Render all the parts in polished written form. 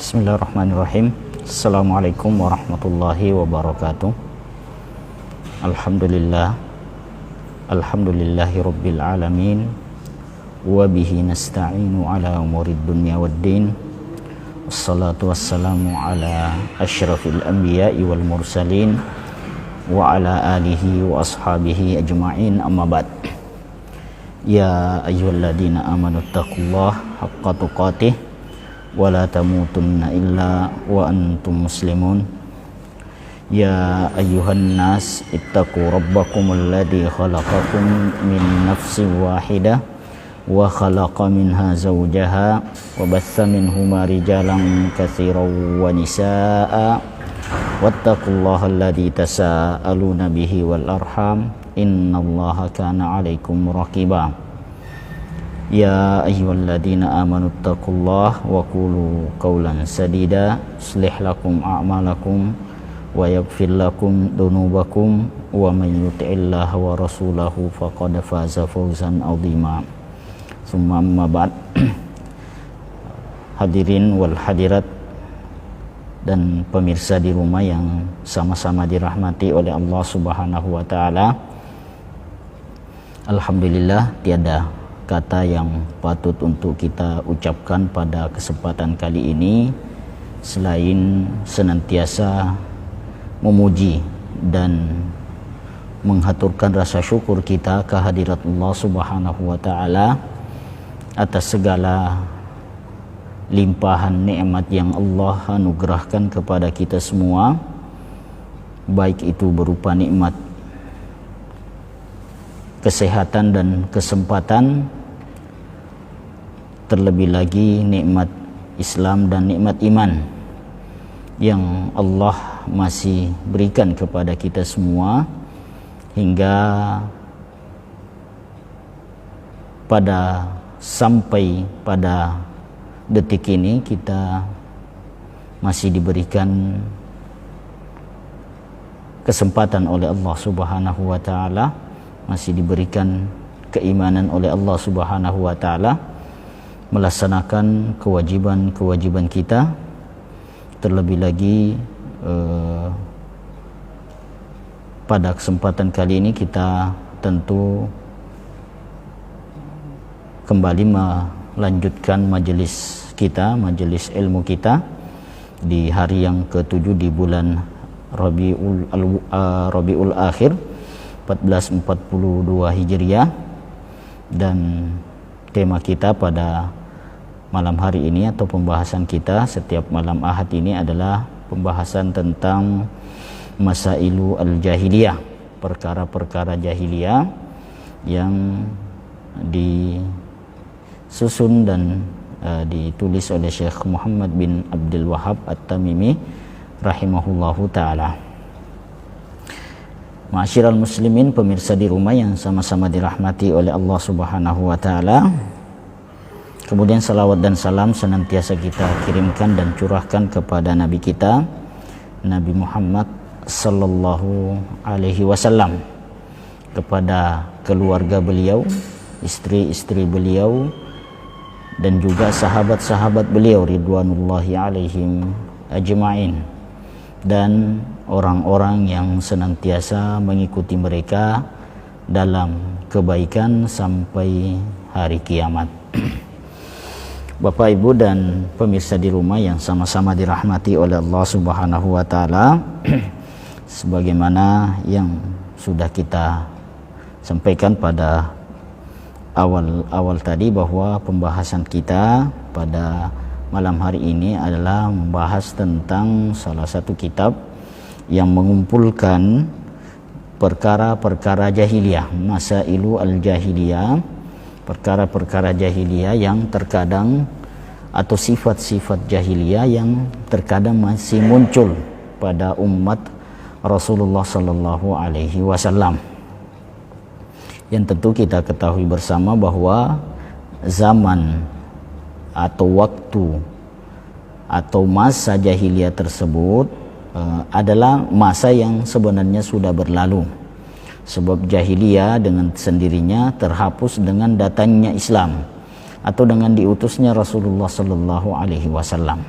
Bismillahirrahmanirrahim. Assalamualaikum warahmatullahi wabarakatuh. Alhamdulillahi rabbil alamin. Wa bihi nasta'inu ala umurid dunya waddin. Wassalatu wassalamu ala asyrafil anbiya'i wal mursalin wa ala alihi wa ashabihi ajma'in, amma ba'd. Ya ayyuhalladzina amanu taqullaha haqqa tuqatih wa la tamutunna illa wa antum muslimun. Ya ayyuhan nas ittaqu rabbakumul ladzi khalaqakum min nafsin wahidah wa khalaqa minha zawjaha wa batha minhuma rijalan katsiran wa nisaa'a wattaqullaha alladzi tasaaluna bihi wal arham innallaha kana 'alaikum raqiba. Ya ayyuhalladzina amanu taqullaha wa qulu qawlan sadida yuslih lakum a'malakum wa yaghfir lakum dhunubakum wa man yuti'illaha wa rasulahu faqad faza fawzan 'azima. Summa amma ba'd. Hadirin wal hadirat dan pemirsa di rumah yang sama-sama dirahmati oleh Allah Subhanahu wa taala. Alhamdulillah, tiada kata yang patut untuk kita ucapkan pada kesempatan kali ini selain senantiasa memuji dan menghaturkan rasa syukur kita kehadirat Allah Subhanahu wa taala atas segala limpahan nikmat yang Allah anugerahkan kepada kita semua, baik itu berupa nikmat kesehatan dan kesempatan, terlebih lagi nikmat Islam dan nikmat iman yang Allah masih berikan kepada kita semua, hingga sampai pada detik ini kita masih diberikan kesempatan oleh Allah Subhanahu wa taala, masih diberikan keimanan oleh Allah Subhanahu wa taala melaksanakan kewajiban-kewajiban kita. Terlebih lagi pada kesempatan kali ini kita tentu kembali melanjutkan majelis kita, majelis ilmu kita di hari yang ke-7 di bulan Rabiul Akhir 1442 Hijriah, dan tema kita pada malam hari ini atau pembahasan kita setiap malam Ahad ini adalah pembahasan tentang Masailu al-Jahiliyah, perkara-perkara jahiliyah yang disusun dan ditulis oleh Syekh Muhammad bin Abdul Wahhab At-Tamimi rahimahullahu ta'ala. Ma'asyiral muslimin, pemirsa di rumah yang sama-sama dirahmati oleh Allah Subhanahu wa taala. Kemudian salawat dan salam senantiasa kita kirimkan dan curahkan kepada Nabi kita, Nabi Muhammad sallallahu alaihi wasallam, kepada keluarga beliau, istri-istri beliau, dan juga sahabat-sahabat beliau ridwanullahi alaihim ajma'in, dan orang-orang yang senantiasa mengikuti mereka dalam kebaikan sampai hari kiamat. Bapak, Ibu, dan pemirsa di rumah yang sama-sama dirahmati oleh Allah Subhanahu wa taala, sebagaimana yang sudah kita sampaikan pada awal tadi, bahwa pembahasan kita pada malam hari ini adalah membahas tentang salah satu kitab yang mengumpulkan perkara-perkara jahiliyah, Masailu al-Jahiliyah, perkara-perkara jahiliyah yang terkadang, atau sifat-sifat jahiliyah yang terkadang masih muncul pada umat Rasulullah sallallahu alaihi wasallam. yang tentu kita ketahui bersama bahwa zaman atau waktu atau masa jahiliyah tersebut adalah masa yang sebenarnya sudah berlalu, sebab jahiliyah dengan sendirinya terhapus dengan datangnya Islam atau dengan diutusnya Rasulullah sallallahu alaihi wasallam.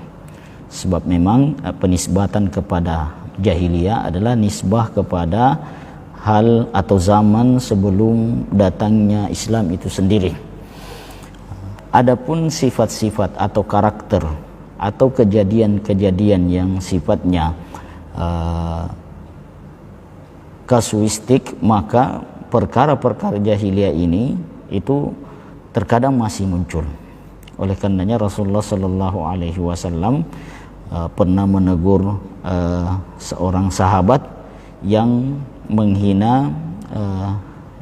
Sebab memang penisbatan kepada jahiliyah adalah nisbah kepada hal atau zaman sebelum datangnya Islam itu sendiri. Adapun sifat-sifat atau karakter atau kejadian-kejadian yang sifatnya kasuistik, maka perkara-perkara jahiliyah ini itu terkadang masih muncul. Oleh karenanya Rasulullah sallallahu alaihi wasallam pernah menegur seorang sahabat yang menghina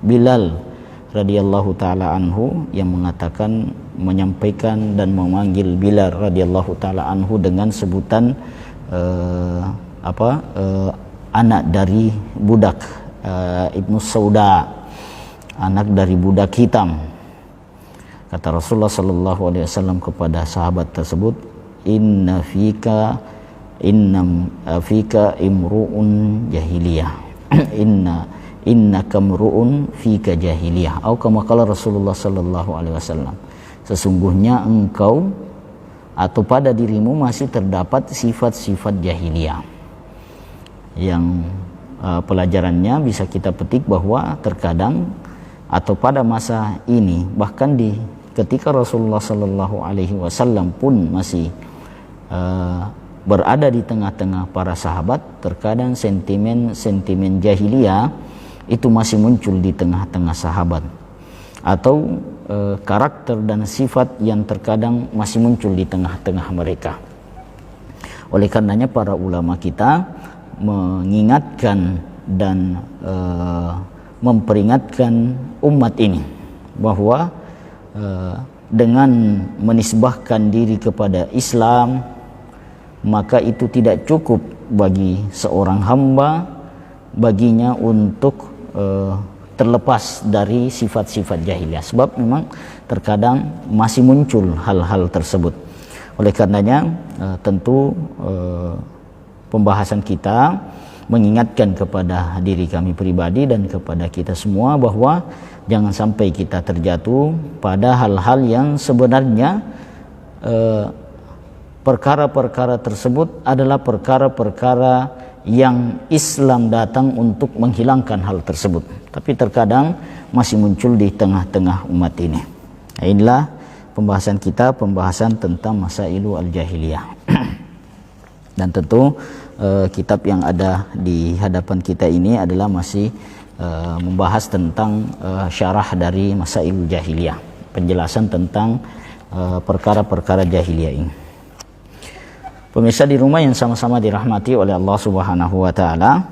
Bilal radhiyallahu taala anhu, yang mengatakan, menyampaikan dan memanggil Bilal radhiyallahu taala anhu dengan sebutan anak dari budak Ibnu Sauda, anak dari budak hitam. Kata Rasulullah sallallahu alaihi wasallam kepada sahabat tersebut, inna fika imru'un jahiliyah. Innaka imru'un fika jahiliyah. Atau kama qala Rasulullah sallallahu alaihi wasallam, sesungguhnya engkau atau pada dirimu masih terdapat sifat-sifat jahiliyah. Yang pelajarannya bisa kita petik bahwa terkadang atau pada masa ini, bahkan ketika Rasulullah sallallahu alaihi wasallam pun masih berada di tengah-tengah para sahabat, terkadang sentimen jahiliyah itu masih muncul di tengah-tengah sahabat, atau karakter dan sifat yang terkadang masih muncul di tengah-tengah mereka. Oleh karenanya para ulama kita mengingatkan dan memperingatkan umat ini bahwa dengan menisbahkan diri kepada Islam, maka itu tidak cukup bagi seorang hamba baginya untuk terlepas dari sifat-sifat jahiliyah, sebab memang terkadang masih muncul hal-hal tersebut. Oleh karenanya tentu pembahasan kita mengingatkan kepada diri kami pribadi dan kepada kita semua bahwa jangan sampai kita terjatuh pada hal-hal yang sebenarnya perkara-perkara tersebut adalah perkara-perkara yang Islam datang untuk menghilangkan hal tersebut, tapi terkadang masih muncul di tengah-tengah umat ini. Inilah pembahasan kita, pembahasan tentang Masailu al-Jahiliyah. Dan tentu kitab yang ada di hadapan kita ini adalah masih membahas tentang syarah dari Masailul Jahiliyah, penjelasan tentang perkara-perkara jahiliyah ini. Pemirsa di rumah yang sama-sama dirahmati oleh Allah Subhanahu wa taala,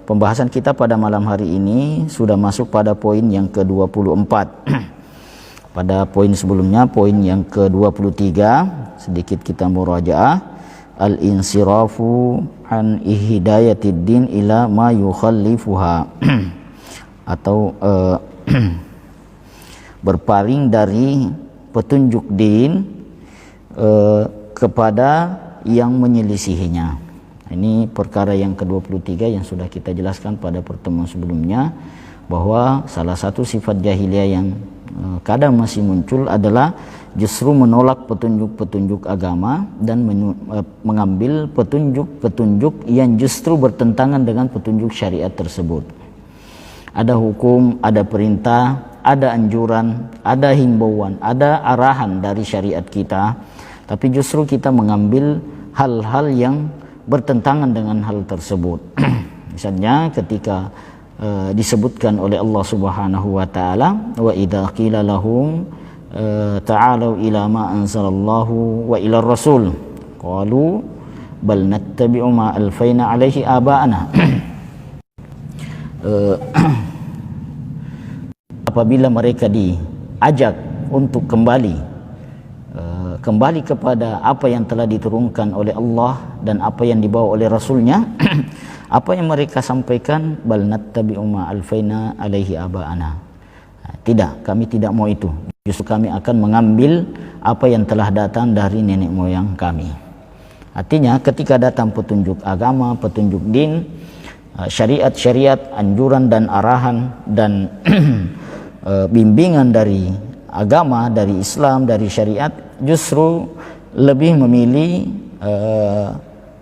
pembahasan kita pada malam hari ini sudah masuk pada poin yang ke-24. Pada poin sebelumnya, poin yang ke-23, sedikit kita murajaah, al-insirafu an hidayatid din ila ma yukhallifuha, atau berpaling dari petunjuk din kepada yang menyelisihinya. Ini perkara yang ke-23 yang sudah kita jelaskan pada pertemuan sebelumnya, bahwa salah satu sifat jahiliyah yang kadang masih muncul adalah justru menolak petunjuk-petunjuk agama dan mengambil petunjuk-petunjuk yang justru bertentangan dengan petunjuk syariat tersebut. Ada hukum, ada perintah, ada anjuran, ada himbauan, ada arahan dari syariat kita, tapi justru kita mengambil hal-hal yang bertentangan dengan hal tersebut. Misalnya ketika disebutkan oleh Allah Subhanahu wa taala, wa idza qila lahum ta'alu ila ma anzalallahu wa ila rasul qalu bal nattabi'u ma alfaina alaihi aba'ana. Apabila mereka diajak untuk kembali kepada apa yang telah diturunkan oleh Allah dan apa yang dibawa oleh Rasulnya, Apa yang mereka sampaikan, bal nattabi'u ma alfaina alaihi aba'ana. Tidak, kami tidak mau itu. Justru kami akan mengambil apa yang telah datang dari nenek moyang kami. Artinya ketika datang petunjuk agama, petunjuk din, syariat-syariat, anjuran dan arahan dan bimbingan dari agama, dari Islam, dari syariat, justru lebih memilih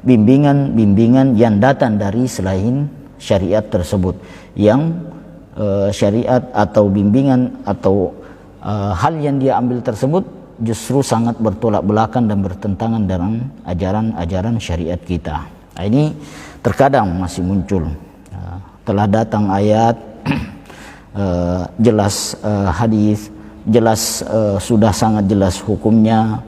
bimbingan-bimbingan yang datang dari selain syariat tersebut, yang syariat atau bimbingan atau hal yang dia ambil tersebut justru sangat bertolak belakang dan bertentangan dengan ajaran-ajaran syariat kita. Ini terkadang masih muncul, telah datang ayat, jelas hadis, jelas sudah sangat jelas hukumnya.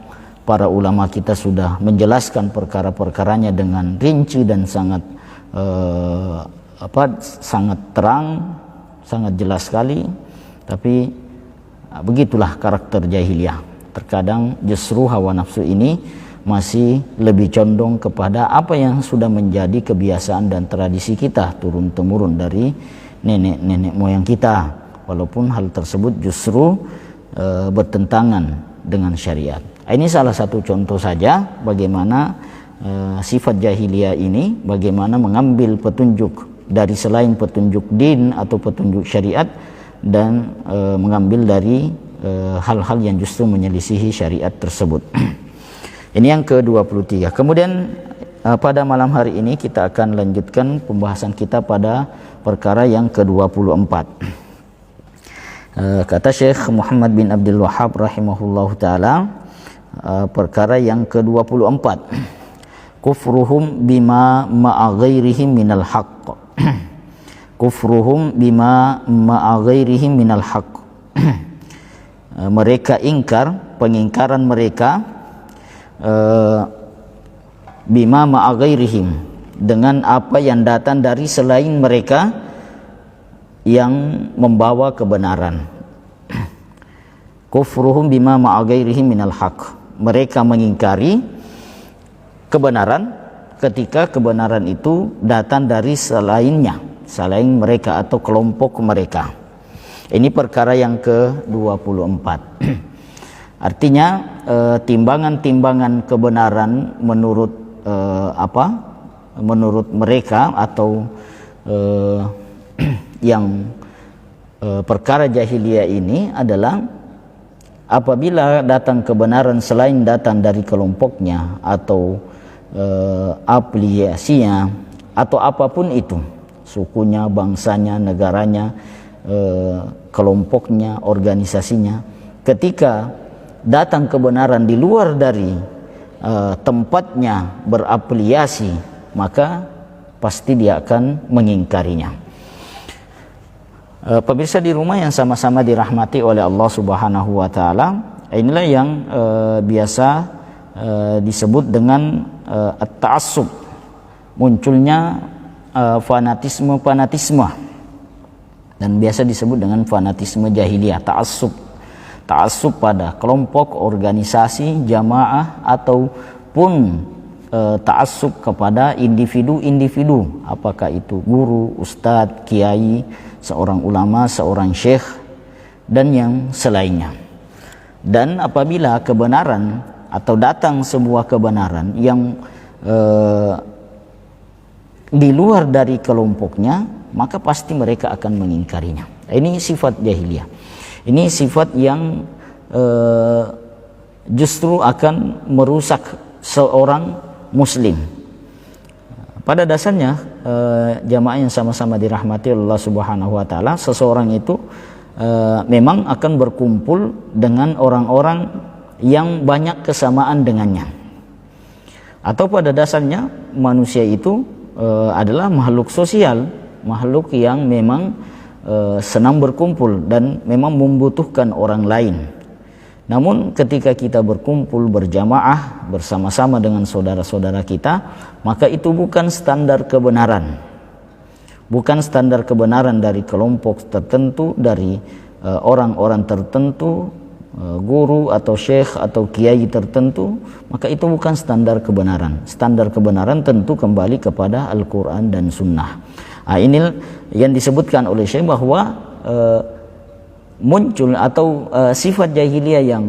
Para ulama kita sudah menjelaskan perkara-perkaranya dengan rinci dan sangat sangat terang, sangat jelas sekali. Tapi begitulah karakter jahiliyah. Terkadang justru hawa nafsu ini masih lebih condong kepada apa yang sudah menjadi kebiasaan dan tradisi kita turun-temurun dari nenek-nenek moyang kita, walaupun hal tersebut justru bertentangan dengan syariat. Ini salah satu contoh saja bagaimana sifat jahiliyah ini, bagaimana mengambil petunjuk dari selain petunjuk din atau petunjuk syariat dan mengambil dari hal-hal yang justru menyelisihi syariat tersebut. Ini yang ke-23. Kemudian pada malam hari ini kita akan lanjutkan pembahasan kita pada perkara yang ke-24. Kata Syekh Muhammad bin Abdul Wahhab rahimahullahu taala, perkara yang ke-24, kufruhum bima ma'a ghairihim minal haqq. Kufruhum bima ma'a ghairihim minal haqq. Mereka ingkar, pengingkaran mereka bima ma'a ghairihim, dengan apa yang datang dari selain mereka yang membawa kebenaran. Kufruhum bima ma'a ghairihim minal haqq. Mereka mengingkari kebenaran ketika kebenaran itu datang dari selainnya, selain mereka atau kelompok mereka. Ini perkara yang ke-24. Artinya timbangan-timbangan kebenaran menurut menurut mereka atau yang perkara jahiliyah ini adalah apabila datang kebenaran selain datang dari kelompoknya atau afiliasinya atau apapun itu, sukunya, bangsanya, negaranya, kelompoknya, organisasinya, ketika datang kebenaran di luar dari tempatnya berafiliasi, maka pasti dia akan mengingkarinya. Pemirsa di rumah yang sama-sama dirahmati oleh Allah Subhanahu wa taala, inilah yang biasa disebut dengan at-ta'assub, munculnya fanatisme dan biasa disebut dengan fanatisme jahiliyah, ta'assub pada kelompok, organisasi, jamaah ataupun ta'assub kepada individu-individu, apakah itu guru, ustadz, kiai, seorang ulama, seorang syekh dan yang selainnya. Dan apabila kebenaran atau datang sebuah kebenaran yang di luar dari kelompoknya, maka pasti mereka akan mengingkarinya. Ini sifat jahiliyah. Ini sifat yang justru akan merusak seorang muslim. Pada dasarnya jamaah yang sama-sama dirahmati Allah Subhanahu wa taala, seseorang itu memang akan berkumpul dengan orang-orang yang banyak kesamaan dengannya. Atau pada dasarnya manusia itu adalah makhluk sosial, makhluk yang memang senang berkumpul dan memang membutuhkan orang lain. Namun ketika kita berkumpul berjamaah bersama-sama dengan saudara-saudara kita, maka itu bukan standar kebenaran. Bukan standar kebenaran dari kelompok tertentu, dari orang-orang tertentu, guru atau syekh atau kiai tertentu, maka itu bukan standar kebenaran. Standar kebenaran tentu kembali kepada Al-Quran dan Sunnah. Ini yang disebutkan oleh Syekh bahwa muncul atau sifat jahiliyah yang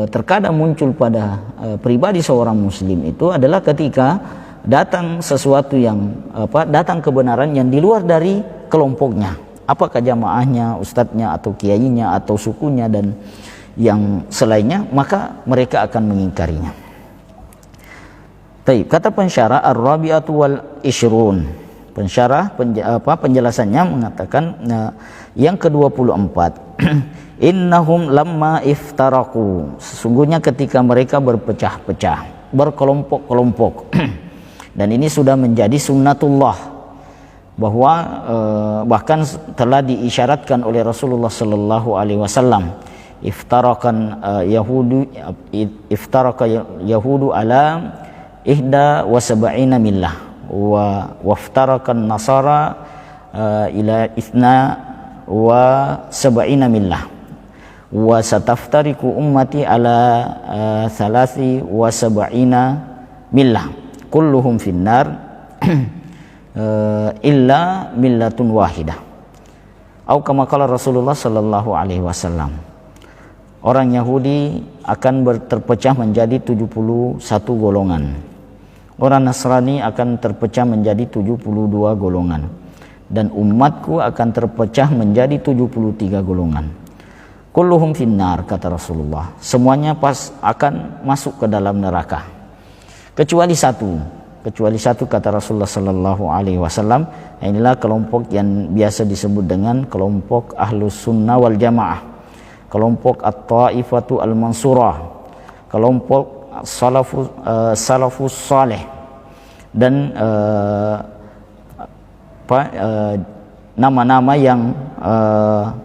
terkadang muncul pada pribadi seorang muslim itu adalah ketika datang sesuatu yang datang kebenaran yang di luar dari kelompoknya, apakah jamaahnya, ustadznya atau kiainya atau sukunya dan yang selainnya, maka mereka akan mengingkarinya. Baik, kata pensyarah Ar-Rabi'atu wal Ishrun, pensyarah penjelasannya mengatakan yang ke-24 innahum lamma iftaraku, sesungguhnya ketika mereka berpecah-pecah, berkelompok-kelompok dan ini sudah menjadi sunnatullah, bahwa bahkan telah diisyaratkan oleh Rasulullah sallallahu alaihi wasallam, iftaraka yahudu ala ihda wa sab'ina millah wa waftarakan nasara ila ithna wa sab'ina millah wa sataftariku ummati ala thalathi wa sab'ina millah kulluhum finnar illa millatun wahidah atau kama qala Rasulullah sallallahu alaihi wasallam. Orang Yahudi akan terpecah menjadi 71 golongan. Orang Nasrani akan terpecah menjadi 72 golongan. Dan umatku akan terpecah menjadi 73 golongan. Kulluhum finnar, kata Rasulullah. Semuanya akan masuk ke dalam neraka. Kecuali satu kata Rasulullah sallallahu alaihi wasallam. Inilah kelompok yang biasa disebut dengan kelompok Ahlus Sunnah wal Jamaah, kelompok At-Taifatu Al-Mansurah, kelompok Salafus Saleh, dan nama-nama yang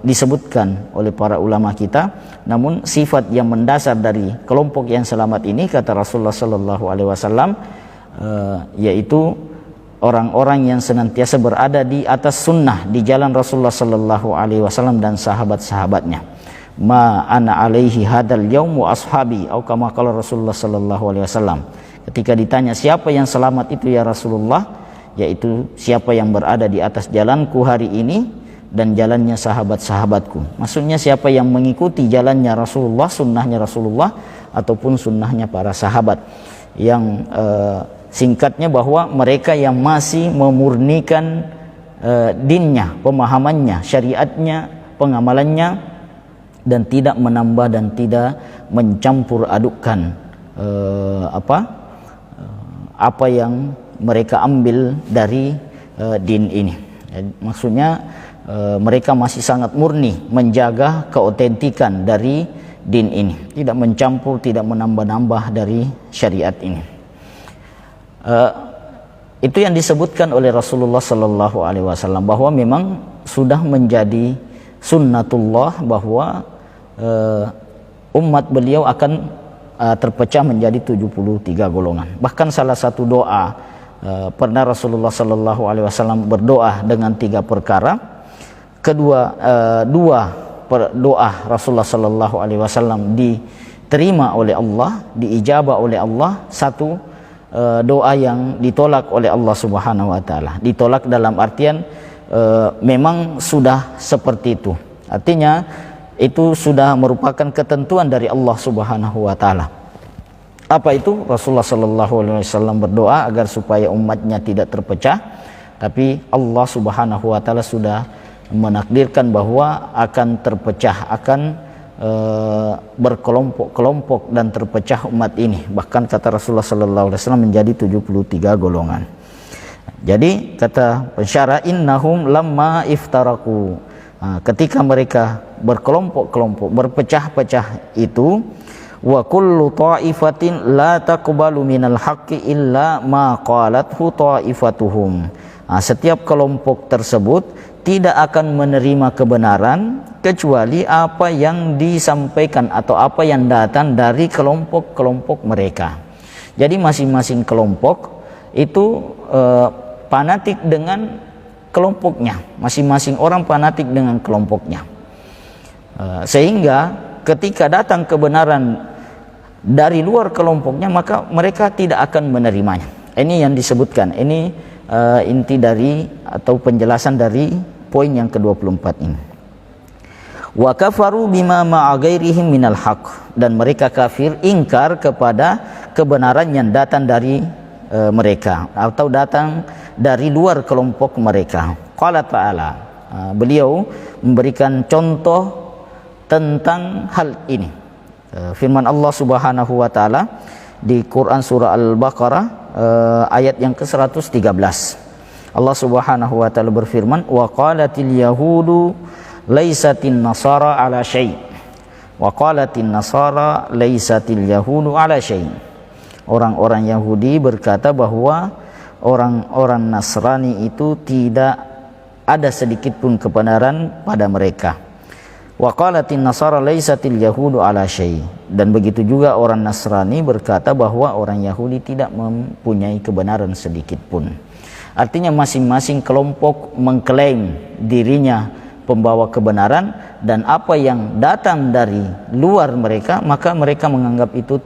disebutkan oleh para ulama kita. Namun sifat yang mendasar dari kelompok yang selamat ini, kata Rasulullah sallallahu alaihi wasallam, yaitu orang-orang yang senantiasa berada di atas sunnah, di jalan Rasulullah sallallahu alaihi wasallam dan sahabat-sahabatnya. Ma ana alaihi hadal yaum wa ashabi, atau kama qala Rasulullah sallallahu alaihi wasallam. Ketika ditanya siapa yang selamat itu ya Rasulullah, yaitu siapa yang berada di atas jalanku hari ini dan jalannya sahabat-sahabatku. Maksudnya siapa yang mengikuti jalannya Rasulullah, sunnahnya Rasulullah ataupun sunnahnya para sahabat. Yang singkatnya bahwa mereka yang masih memurnikan dinnya, pemahamannya, syariatnya, pengamalannya, dan tidak menambah dan tidak mencampur adukkan apa yang mereka ambil dari din ini. Maksudnya mereka masih sangat murni menjaga keotentikan dari din ini, tidak mencampur, tidak menambah-nambah dari syariat ini. Itu yang disebutkan oleh Rasulullah sallallahu alaihi wasallam, bahwa memang sudah menjadi sunnatullah bahwa umat beliau akan terpecah menjadi 73 golongan. Bahkan salah satu doa pernah Rasulullah sallallahu alaihi wasallam berdoa dengan 3 perkara. Dua doa Rasulullah sallallahu alaihi wasallam diterima oleh Allah, diijabah oleh Allah. Satu doa yang ditolak oleh Allah Subhanahu wa taala. Ditolak dalam artian memang sudah seperti itu. Artinya itu sudah merupakan ketentuan dari Allah Subhanahu wa taala. Apa itu? Rasulullah sallallahu alaihi wasallam berdoa agar supaya umatnya tidak terpecah, tapi Allah Subhanahu wa taala sudah menakdirkan bahwa akan terpecah, akan berkelompok-kelompok dan terpecah umat ini. Bahkan kata Rasulullah sallallahu alaihi wasallam menjadi 73 golongan. Jadi kata pensyarah, innahum lamma iftaraku, ketika mereka berkelompok-kelompok, berpecah-pecah itu, wa kullu ta'ifatin la taqbalu minal haqqi illa ma qalathu ta'ifatuhum. Setiap kelompok tersebut tidak akan menerima kebenaran kecuali apa yang disampaikan atau apa yang datang dari kelompok-kelompok mereka. Jadi masing-masing kelompok itu fanatik dengan kelompoknya, masing-masing orang fanatik dengan kelompoknya, sehingga ketika datang kebenaran dari luar kelompoknya, maka mereka tidak akan menerimanya. Ini yang disebutkan. Ini inti dari atau penjelasan dari poin yang ke-24 ini. Wa kafaru bima ma'a ghairihim minal haqq, dan mereka kafir, ingkar kepada kebenaran yang datang dari mereka atau datang dari luar kelompok mereka. Qala ta'ala, beliau memberikan contoh tentang hal ini. Firman Allah Subhanahu wa taala di Quran surah Al-Baqarah ayat yang ke-113. Allah Subhanahu wa taala berfirman, wa qalatil yahudu laisatin nasara ala syai'. Wa qalatin nasara laisatil yahudu ala syai'. Orang-orang Yahudi berkata bahwa orang-orang Nasrani itu tidak ada sedikit pun kebenaran pada mereka. Wa qalatin nasara laisatil yahudu ala syai', dan begitu juga orang Nasrani berkata bahwa orang Yahudi tidak mempunyai kebenaran sedikit pun. Artinya masing-masing kelompok mengklaim dirinya pembawa kebenaran, dan apa yang datang dari luar mereka maka mereka menganggap itu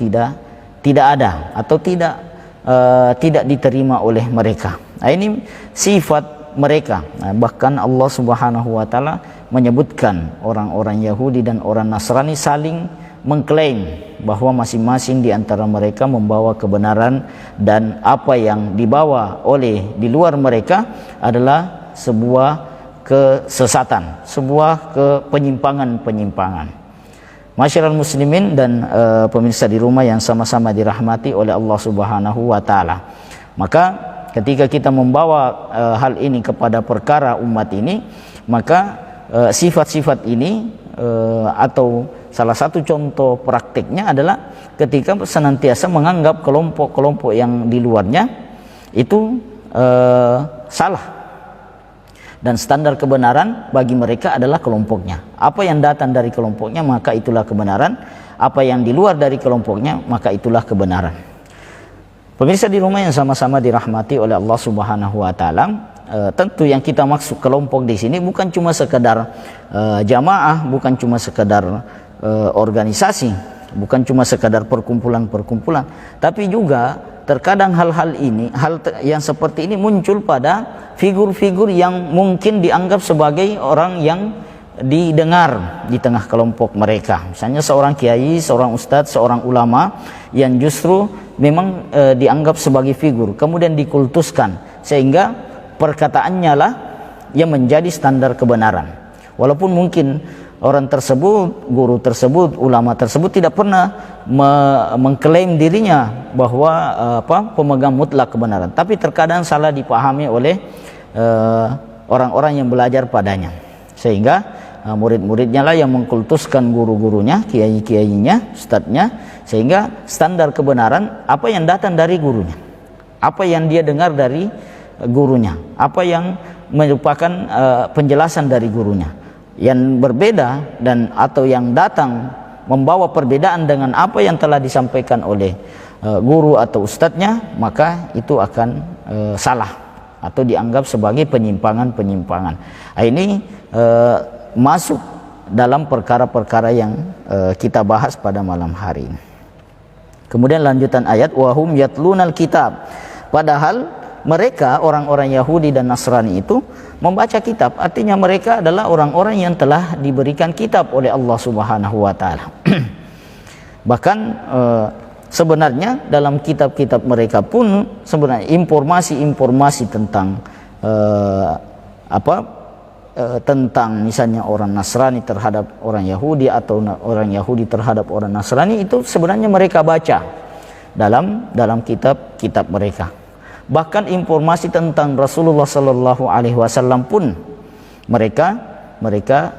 tidak ada atau tidak diterima oleh mereka. Nah, ini sifat mereka. Nah, bahkan Allah Subhanahu wa taala menyebutkan orang-orang Yahudi dan orang Nasrani saling mengklaim bahwa masing-masing di antara mereka membawa kebenaran, dan apa yang dibawa oleh di luar mereka adalah sebuah kesesatan, sebuah penyimpangan-penyimpangan. Masyarakat muslimin dan pemirsa di rumah yang sama-sama dirahmati oleh Allah Subhanahu wa taala. Maka ketika kita membawa hal ini kepada perkara umat ini, maka sifat-sifat ini atau salah satu contoh praktiknya adalah ketika senantiasa menganggap kelompok-kelompok yang di luarnya itu salah, dan standar kebenaran bagi mereka adalah kelompoknya. Apa yang datang dari kelompoknya maka itulah kebenaran, apa yang di luar dari kelompoknya maka itulah kebenaran. Pemirsa di rumah yang sama-sama dirahmati oleh Allah Subhanahu wa taala, tentu yang kita maksud kelompok di sini bukan cuma sekedar jamaah, bukan cuma sekedar organisasi, bukan cuma sekedar perkumpulan-perkumpulan, tapi juga terkadang hal-hal ini, yang seperti ini muncul pada figur-figur yang mungkin dianggap sebagai orang yang didengar di tengah kelompok mereka. Misalnya seorang kiai, seorang ustadz, seorang ulama yang justru memang dianggap sebagai figur, kemudian dikultuskan sehingga perkataannya lah yang menjadi standar kebenaran. Walaupun mungkin orang tersebut, guru tersebut, ulama tersebut tidak pernah mengklaim dirinya bahwa pemegang mutlak kebenaran, tapi terkadang salah dipahami oleh orang-orang yang belajar padanya, sehingga murid-muridnya lah yang mengkultuskan guru-gurunya, kiai-kiainya, ustadznya, sehingga standar kebenaran apa yang datang dari gurunya, apa yang dia dengar dari gurunya, apa yang merupakan penjelasan dari gurunya, yang berbeda dan atau yang datang membawa perbedaan dengan apa yang telah disampaikan oleh guru atau ustadznya, maka itu akan salah atau dianggap sebagai penyimpangan-penyimpangan. Ini masuk dalam perkara-perkara yang kita bahas pada malam hari ini. Kemudian lanjutan ayat, wahum yatlunal kitab, padahal mereka orang-orang Yahudi dan Nasrani itu membaca kitab. Artinya mereka adalah orang-orang yang telah diberikan kitab oleh Allah Subhanahu wa taala. Bahkan sebenarnya dalam kitab-kitab mereka pun sebenarnya informasi-informasi tentang tentang misalnya orang Nasrani terhadap orang Yahudi atau orang Yahudi terhadap orang Nasrani itu sebenarnya mereka baca dalam kitab-kitab mereka. Bahkan informasi tentang Rasulullah Sallallahu Alaihi Wasallam pun mereka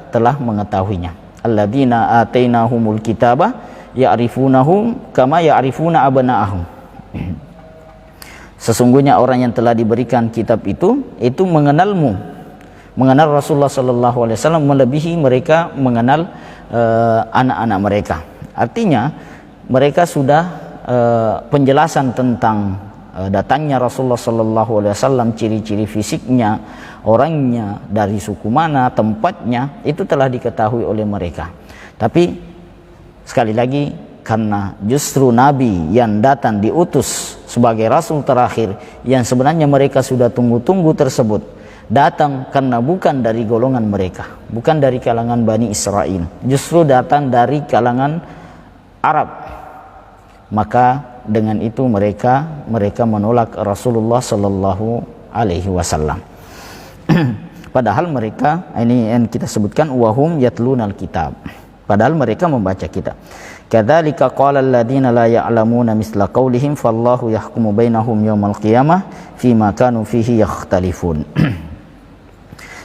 telah mengetahuinya. Alladzina atainahumul kitaba ya'rifunahum kama ya'rifuna abna'ahum. Sesungguhnya orang yang telah diberikan kitab itu mengenal Rasulullah Sallallahu Alaihi Wasallam melebihi mereka mengenal anak-anak mereka. Artinya mereka sudah penjelasan tentang datangnya Rasulullah Sallallahu Alaihi Wasallam, ciri-ciri fisiknya, orangnya, dari suku mana, tempatnya, itu telah diketahui oleh mereka. Tapi Sekali lagi, karena justru Nabi yang datang diutus sebagai Rasul terakhir, yang sebenarnya mereka sudah tunggu-tunggu tersebut, datang karena bukan dari golongan mereka, bukan dari kalangan Bani Israel, justru datang dari kalangan Arab. Maka dengan itu mereka menolak Rasulullah Sallallahu Alaihi Wasallam. Padahal mereka, ini yang kita sebutkan, wahum yatlunal kitab, padahal mereka membaca kitab. Kadzalika qala alladziina la ya'lamuuna misla qaulihim fallahu yahkumu bainahum yaumal qiyamah fima kanu fihi yakhtalifun.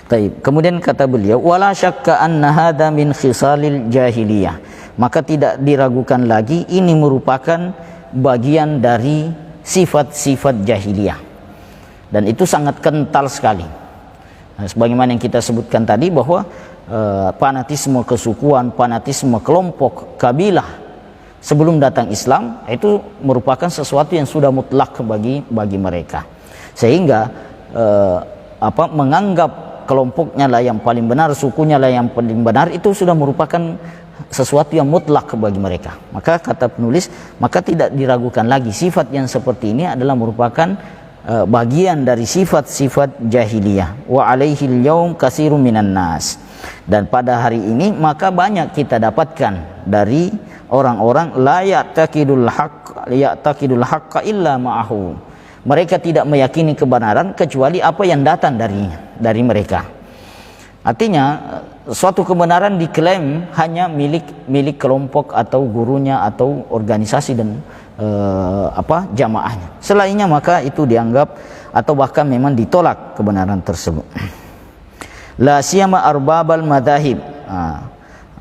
Baik, kemudian kata beliau, wala syakka anna hadza min khisalil jahiliyah, maka tidak diragukan lagi ini merupakan bagian dari sifat-sifat jahiliyah, dan itu sangat kental sekali. Nah, sebagaimana yang kita sebutkan tadi bahwa fanatisme kesukuan, fanatisme kelompok, kabilah sebelum datang Islam itu merupakan sesuatu yang sudah mutlak bagi mereka, sehingga menganggap kelompoknya lah yang paling benar, sukunya lah yang paling benar, itu sudah merupakan sesuatu yang mutlak bagi mereka. Maka kata penulis, maka tidak diragukan lagi sifat yang seperti ini adalah merupakan bagian dari sifat-sifat jahiliyah. Wa alaihil yaum katsirun minan nas, dan pada hari ini maka banyak kita dapatkan dari orang-orang la ya'taqidul haqqa illa ma'ahu, mereka tidak meyakini kebenaran kecuali apa yang datang dari mereka. Artinya suatu kebenaran diklaim hanya milik kelompok atau gurunya atau organisasi dan jamaahnya. Selainnya maka itu dianggap atau bahkan memang ditolak kebenaran tersebut. La siyama arbabal madzahib.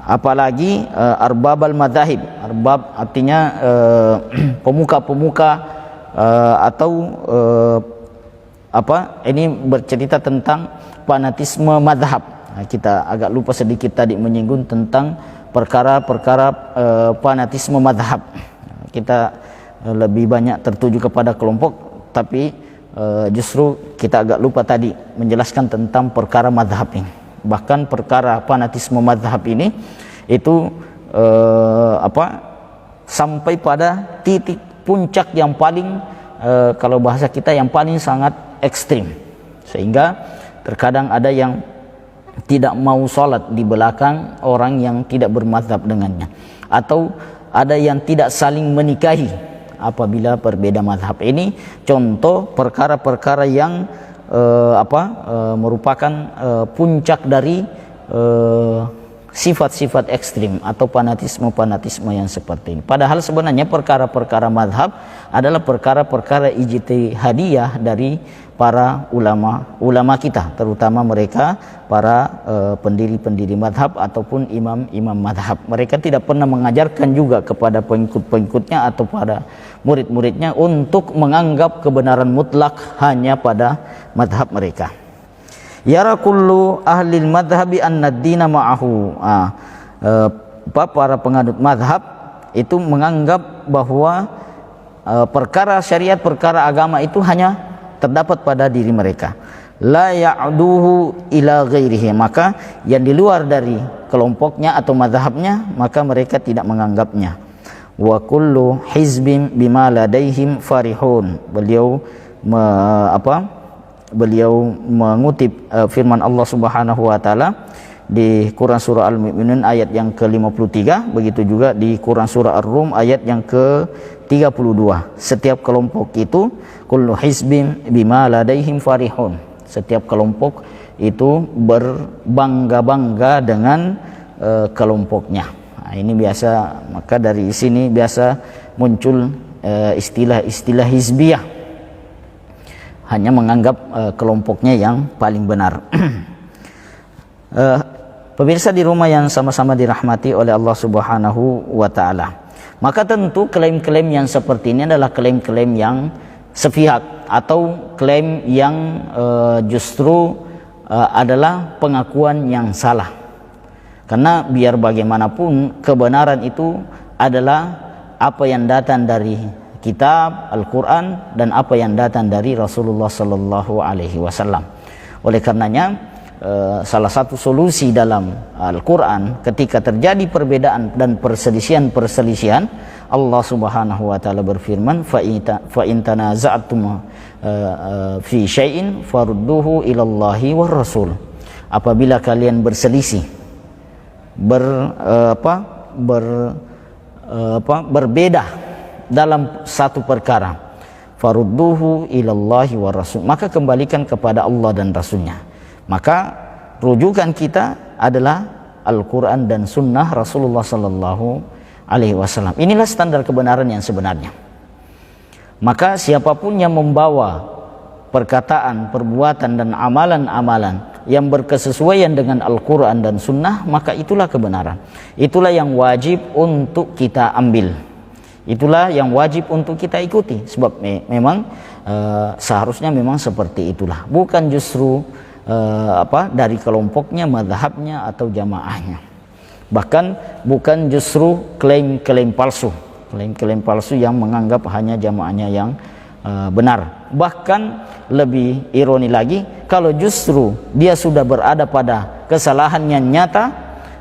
Apalagi arbabal madzahib. Arbab artinya pemuka-pemuka ini bercerita tentang fanatisme mazhab. Kita agak lupa sedikit tadi menyinggung tentang perkara-perkara fanatisme mazhab. Kita lebih banyak tertuju kepada kelompok, tapi justru kita agak lupa tadi menjelaskan tentang perkara mazhab ini. Bahkan perkara fanatisme mazhab ini itu sampai pada titik puncak yang paling kalau bahasa kita yang paling sangat ekstrim, sehingga terkadang ada yang tidak mau sholat di belakang orang yang tidak bermadzhab dengannya, atau ada yang tidak saling menikahi apabila berbeda mazhab. Ini contoh perkara-perkara yang merupakan puncak dari sifat-sifat ekstrim atau fanatisme yang seperti ini. Padahal sebenarnya perkara-perkara mazhab adalah perkara-perkara ijtihadiyah dari para ulama kita, terutama mereka para pendiri-pendiri mazhab ataupun imam-imam mazhab. Mereka tidak pernah mengajarkan juga kepada pengikut-pengikutnya atau pada murid-muridnya untuk menganggap kebenaran mutlak hanya pada mazhab mereka. Yara kullu ahlil madhabi anna ad-dina ma'ahu. Para penganut mazhab itu menganggap bahwa perkara syariat, perkara agama itu hanya terdapat pada diri mereka. La ya'duhu ila ghairihi, maka yang di luar dari kelompoknya atau mazhabnya maka mereka tidak menganggapnya. Wa kullu hizbin bima ladaihim farihun. Beliau mengutip firman Allah Subhanahu wa taala di Quran surah Al-Mu'minun ayat yang ke-53, begitu juga di Quran surah Ar-Rum ayat yang ke-32. Setiap kelompok itu kullu hizbin bima ladaihim farihun. Setiap kelompok itu berbangga-bangga dengan kelompoknya. Nah, ini biasa, maka dari sini biasa muncul istilah-istilah hizbiyah, hanya menganggap kelompoknya yang paling benar. Pemirsa di rumah yang sama-sama dirahmati oleh Allah Subhanahu wa taala, maka tentu klaim-klaim yang seperti ini adalah klaim-klaim yang sepihak atau klaim yang justru adalah pengakuan yang salah. Karena biar bagaimanapun kebenaran itu adalah apa yang datang dari kitab Al-Quran dan apa yang datang dari Rasulullah Sallallahu Alaihi Wasallam. Oleh karenanya salah satu solusi dalam Al-Quran ketika terjadi perbedaan dan perselisihan, Allah Subhanahu wa taala berfirman, fa in tanaza'tum fi syai'in farudduhu ilallahi war rasul. Apabila kalian berselisih, berbeda dalam satu perkara, farudduhu ilallahi war rasul, maka kembalikan kepada Allah dan Rasulnya. Maka rujukan kita adalah Al-Quran dan Sunnah Rasulullah Sallallahu Alaihi Wasallam. Inilah standar kebenaran yang sebenarnya. Maka siapapun yang membawa perkataan, perbuatan dan amalan-amalan yang berkesesuaian dengan Al-Quran dan Sunnah, maka itulah kebenaran. Itulah yang wajib untuk kita ambil. Itulah yang wajib untuk kita ikuti. Sebab memang seharusnya memang seperti itulah. Bukan justru dari kelompoknya, mazhabnya atau jamaahnya. Bahkan bukan justru klaim-klaim palsu yang menganggap hanya jamaahnya yang benar. Bahkan lebih ironi lagi, kalau justru dia sudah berada pada kesalahan yang nyata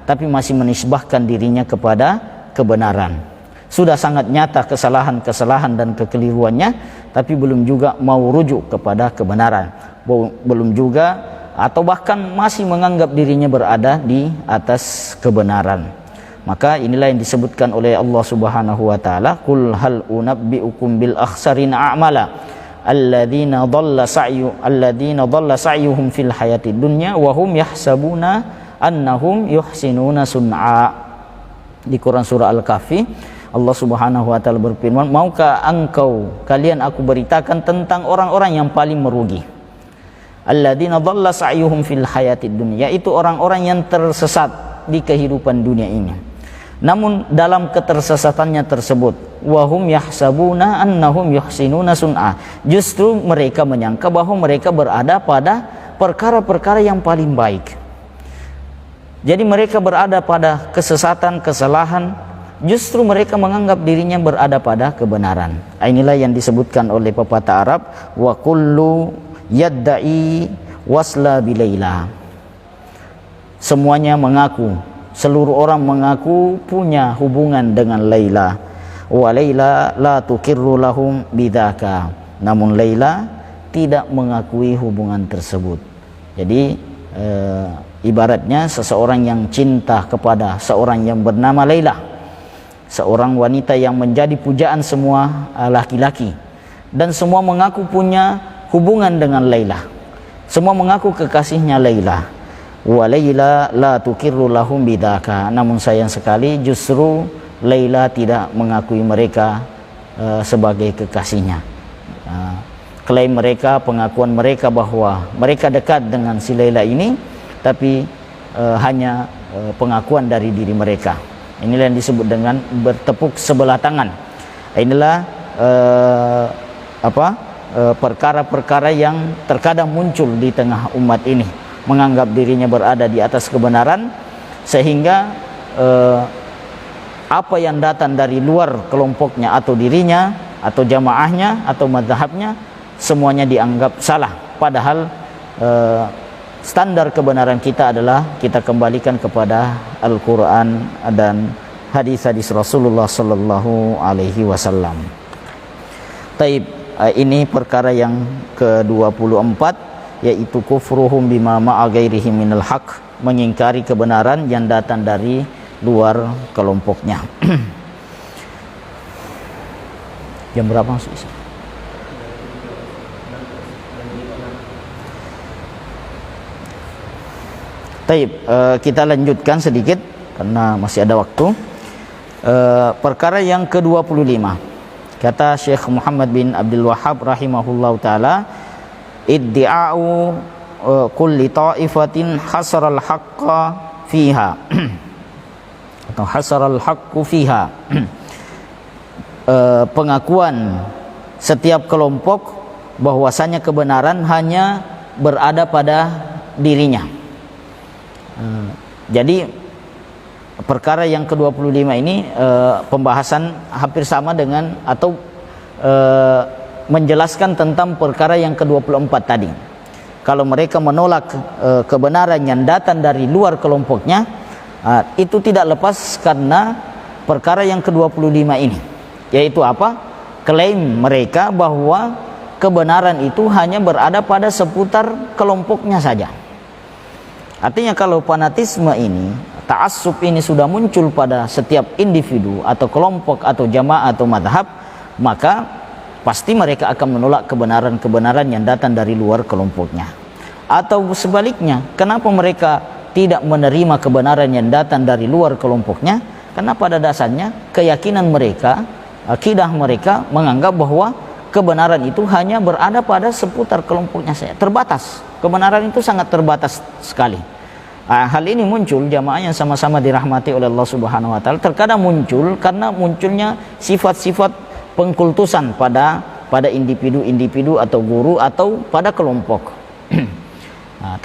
tapi masih menisbahkan dirinya kepada kebenaran. Sudah sangat nyata kesalahan dan kekeliruannya, tapi belum juga mau rujuk kepada kebenaran, belum juga, atau bahkan masih menganggap dirinya berada di atas kebenaran. Maka inilah yang disebutkan oleh Allah Subhanahu wa taala, qul hal unabbiukum bil akhsarina a'mala alladzina dhalla sa'yuhum fil hayatid dunya wa hum yahsabuna annahum yuhsinuna sun'a. Di Quran surah Al-Kahfi, Allah Subhanahu wa taala berfirman, maukah kalian aku beritakan tentang orang-orang yang paling merugi? Alladzina dhalla sa'yuhum fil hayatid dunya, yaitu orang-orang yang tersesat di kehidupan dunia ini. Namun dalam ketersesatannya tersebut, wahum yahsabuna annahum yuhsinuna sun'a, justru mereka menyangka bahwa mereka berada pada perkara-perkara yang paling baik. Jadi mereka berada pada kesesatan, kesalahan, justru mereka menganggap dirinya berada pada kebenaran. Inilah yang disebutkan oleh pepatah Arab, wa kullu yadda'i wasla bilaila. Semuanya mengaku, seluruh orang mengaku punya hubungan dengan Laila. Wa Laila la tukirru lahum bidaka. Namun Laila tidak mengakui hubungan tersebut. Jadi ibaratnya seseorang yang cinta kepada seorang yang bernama Laila, seorang wanita yang menjadi pujaan semua laki-laki, dan semua mengaku punya hubungan dengan Laila, semua mengaku kekasihnya Laila. Wa Laila la tukirru lahum bidaka. Namun sayang sekali justru Laila tidak mengakui mereka sebagai kekasihnya. Klaim mereka, pengakuan mereka bahwa mereka dekat dengan si Laila ini, tapi hanya pengakuan dari diri mereka. Inilah yang disebut dengan bertepuk sebelah tangan. Inilah perkara-perkara yang terkadang muncul di tengah umat ini, menganggap dirinya berada di atas kebenaran, sehingga apa yang datang dari luar kelompoknya atau dirinya atau jamaahnya atau mazhabnya, semuanya dianggap salah. Padahal standar kebenaran kita adalah kita kembalikan kepada Al-Quran dan hadis-hadis Rasulullah Sallallahu Alaihi Wasallam. Taib, ini perkara yang ke-24, yaitu kufruhum bima ma'a ghairihim minal haq, mengingkari kebenaran yang datang dari luar kelompoknya. Jam berapa masuk Isya? Taib, kita lanjutkan sedikit karena masih ada waktu. Perkara yang ke-25, kata Syekh Muhammad bin Abdul Wahhab rahimahullahu taala, iddi'a'u kulli ta'ifatin hasaral haqqa fiha atau hasaral haqqu fiha. Pengakuan setiap kelompok bahwasanya kebenaran hanya berada pada dirinya. Jadi perkara yang ke-25 ini pembahasan hampir sama dengan atau menjelaskan tentang perkara yang ke-24 tadi. kalau mereka menolak kebenaran yang datang dari luar kelompoknya, itu tidak lepas karena perkara yang ke-25 ini, yaitu apa? Klaim mereka bahwa kebenaran itu hanya berada pada seputar kelompoknya saja. Artinya kalau fanatisme ini, ta'assub ini sudah muncul pada setiap individu atau kelompok atau jamaah atau madhab, maka pasti mereka akan menolak kebenaran-kebenaran yang datang dari luar kelompoknya. Atau sebaliknya, kenapa mereka tidak menerima kebenaran yang datang dari luar kelompoknya? Karena pada dasarnya keyakinan mereka, akidah mereka menganggap bahwa kebenaran itu hanya berada pada seputar kelompoknya saja, terbatas. Kebenaran itu sangat terbatas sekali. Hal ini muncul jamaah yang sama-sama dirahmati oleh Allah Subhanahu wa taala, terkadang muncul karena munculnya sifat-sifat pengkultusan pada individu-individu atau guru atau pada kelompok.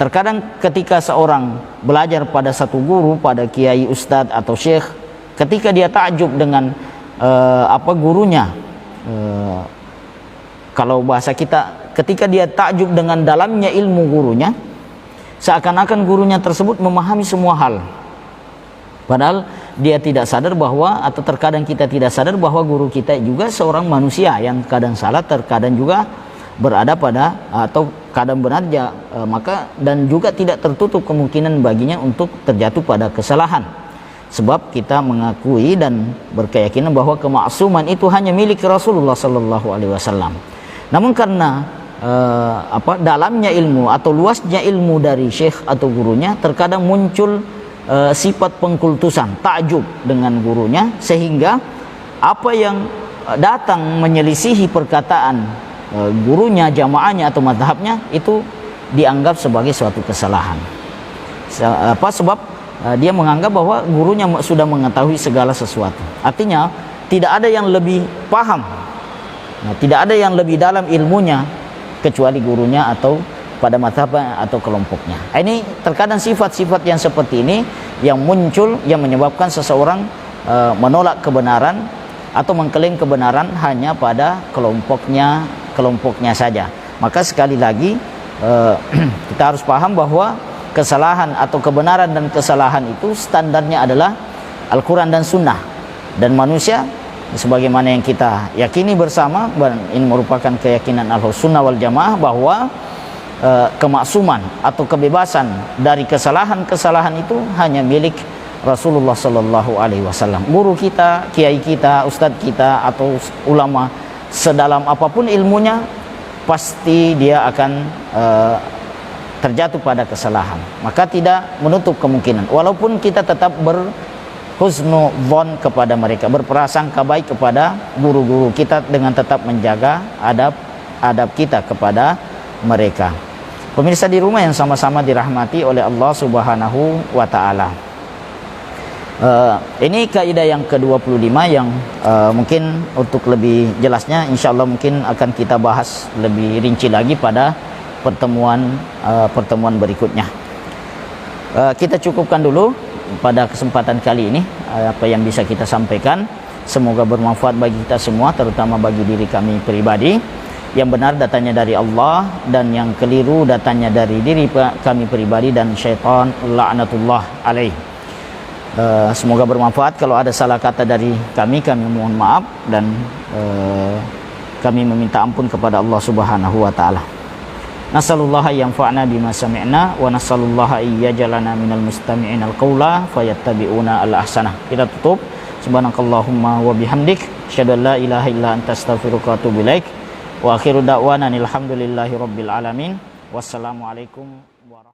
Terkadang ketika seorang belajar pada satu guru, pada kiai, ustadz atau syekh, ketika dia takjub dengan gurunya, kalau bahasa kita, ketika dia takjub dengan dalamnya ilmu gurunya, seakan-akan gurunya tersebut memahami semua hal, padahal dia tidak sadar bahwa, atau terkadang kita tidak sadar bahwa guru kita juga seorang manusia yang kadang salah, terkadang juga berada pada atau kadang benar, maka dan juga tidak tertutup kemungkinan baginya untuk terjatuh pada kesalahan. Sebab kita mengakui dan berkeyakinan bahwa kemaksuman itu hanya milik Rasulullah sallallahu alaihi wasallam. Namun karena dalamnya ilmu atau luasnya ilmu dari syekh atau gurunya, terkadang muncul sifat pengkultusan, takjub dengan gurunya, sehingga apa yang datang menyelisihi perkataan gurunya, jamaahnya atau madhabnya, itu dianggap sebagai suatu kesalahan. Sebab dia menganggap bahwa gurunya sudah mengetahui segala sesuatu. Artinya tidak ada yang lebih paham, tidak ada yang lebih dalam ilmunya kecuali gurunya atau pada mazhabnya atau kelompoknya. Ini terkadang sifat-sifat yang seperti ini yang muncul, yang menyebabkan seseorang menolak kebenaran atau mengklaim kebenaran hanya pada kelompoknya saja. Maka sekali lagi kita harus paham bahwa kesalahan atau kebenaran dan kesalahan itu standarnya adalah Al-Quran dan Sunnah, dan manusia sebagaimana yang kita yakini bersama, ini merupakan keyakinan Ahlus-Sunnah wal Jamaah, bahwa kemaksuman atau kebebasan dari kesalahan-kesalahan itu hanya milik Rasulullah sallallahu alaihi wasallam. Guru kita, kiai kita, ustadz kita atau ulama, sedalam apapun ilmunya, pasti dia akan terjatuh pada kesalahan. Maka tidak menutup kemungkinan, walaupun kita tetap husnudzon kepada mereka, berprasangka baik kepada guru-guru kita dengan tetap menjaga adab kita kepada mereka. Pemirsa di rumah yang sama-sama dirahmati oleh Allah Subhanahu wa taala. Ini kaidah yang ke-25 yang mungkin untuk lebih jelasnya insyaallah mungkin akan kita bahas lebih rinci lagi pada pertemuan berikutnya. Kita cukupkan dulu pada kesempatan kali ini apa yang bisa kita sampaikan. Semoga bermanfaat bagi kita semua, terutama bagi diri kami pribadi. Yang benar datanya dari Allah, dan yang keliru datanya dari diri kami pribadi dan syaitan la'natullah alaih. Semoga bermanfaat. Kalau ada salah kata dari kami mohon maaf, dan kami meminta ampun kepada Allah Subhanahu wa taala. Nasallallahu yanfa'na bima sami'na wa nasallallahu ayyajalana minal mustami'in al-qawla fayattabi'una al-ahsanah. Kita tutup. Subhanakallahumma wa bihamdik asyhadu an la ilaha illa anta astaghfiruka wa atubu ilaik. Wa akhiru da'wana alhamdulillahi rabbil alamin. Wassalamualaikum warahmatullahi wabarakatuh.